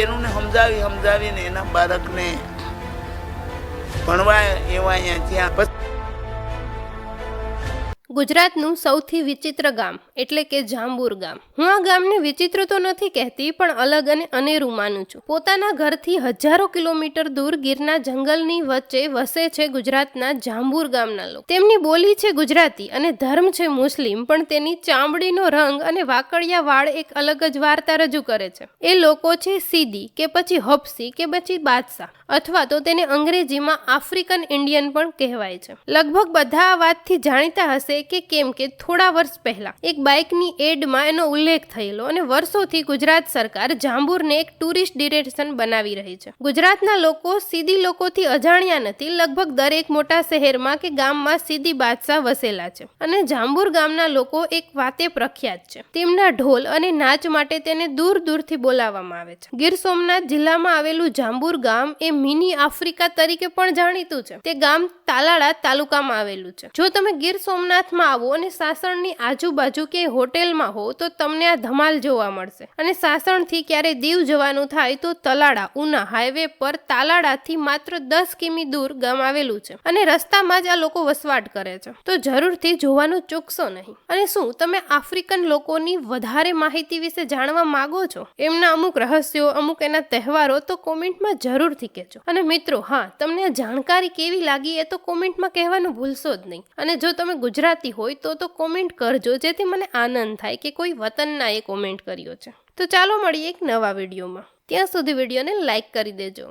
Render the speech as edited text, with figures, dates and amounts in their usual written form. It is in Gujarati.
બેનોને સમજાવીને એના બાળકને ભણવા એવા અહીંયા ત્યાં. ગુજરાતનું સૌથી વિચિત્ર ગામ એટલે કે જાંબુર ગામ. હું આ ગામને વિચિત્ર તો નથી કહેતી, પણ અલગ અને અનેરું માનું છું. પોતાના ઘરથી હજારો કિલોમીટર દૂર ગીરના જંગલની વચ્ચે વસે છે ગુજરાતના જાંબુર ગામના લોકો. તેમની બોલી છે ગુજરાતી અને ધર્મ છે મુસ્લિમ, પણ તેની ચામડીનો રંગ અને વાકડિયા વાળ એક અલગ જ વાર્તા રજૂ કરે છે. એ લોકો છે સીદી કે પછી હબસી કે પછી બાદશાહ, અથવા તો તેને અંગ્રેજીમાં આફ્રિકન ઇન્ડિયન પણ કહેવાય છે. લગભગ બધા આ વાતથી જાણીતા હશે કે કેમ કે થોડા વર્ષ પહેલા એક બાઇકની એડમાં એનો ઉલ્લેખ થયેલો અને વર્ષોથી ગુજરાત સરકાર જાંબુરને એક ટુરિસ્ટ ડેસ્ટિનેશન બનાવી રહી છે. ગુજરાતના લોકો સીધી લોકોથી અજાણ્યા નથી. લગભગ દરેક મોટા શહેરમાં કે ગામમાં સીધી બાદશાહ વસેલા છે અને જાંબુર ગામના લોકો એક વાતે પ્રખ્યાત છે. તેમના ઢોલ અને નાચ માટે તેને દૂર દૂરથી બોલાવવામાં આવે છે. ગીર સોમનાથ જિલ્લામાં આવેલું જાંબુર ગામ એ મિની આફ્રિકા તરીકે પણ જાણીતું છે. તે ગામ તાલાળા તાલુકામાં આવેલું છે. જો તમે ગીર સોમનાથમાં આવો અને સાસણની આજુબાજુ કે હોટેલમાં હો તો તમને આ ધમાલ જોવા મળશે. અને સાસણથી ક્યારે દીવ જવાનું થાય તો તલાળા ઉના હાઈવે પર તાલાળાથી માત્ર 10 કિમી દૂર ગામ આવેલું છે અને રસ્તામાં જ આ લોકો વસવાટ કરે છે. તો જરૂરથી જોવાનું ચૂકશો નહીં. અને શું તમે આફ્રિકન લોકોની વધારે માહિતી વિશે જાણવા માંગો છો, એમના અમુક રહસ્યો, અમુક એના તહેવારો, તો કોમેન્ટમાં જરૂરથી કહેજો. અને મિત્રો, હા, તમને આ જાણકારી કેવી લાગી એ તો કોમેન્ટમાં કહેવાનું ભૂલશો જ નહીં. અને જો તમે ગુજરાતી હોય તો કોમેન્ટ કરજો, જેથી મને આનંદ થાય કે કોઈ વતનના એ કોમેન્ટ કર્યો છે. તો ચાલો મળીએ એક નવા વિડીયોમાં. ત્યાં સુધી વિડીયોને લાઈક કરી દેજો.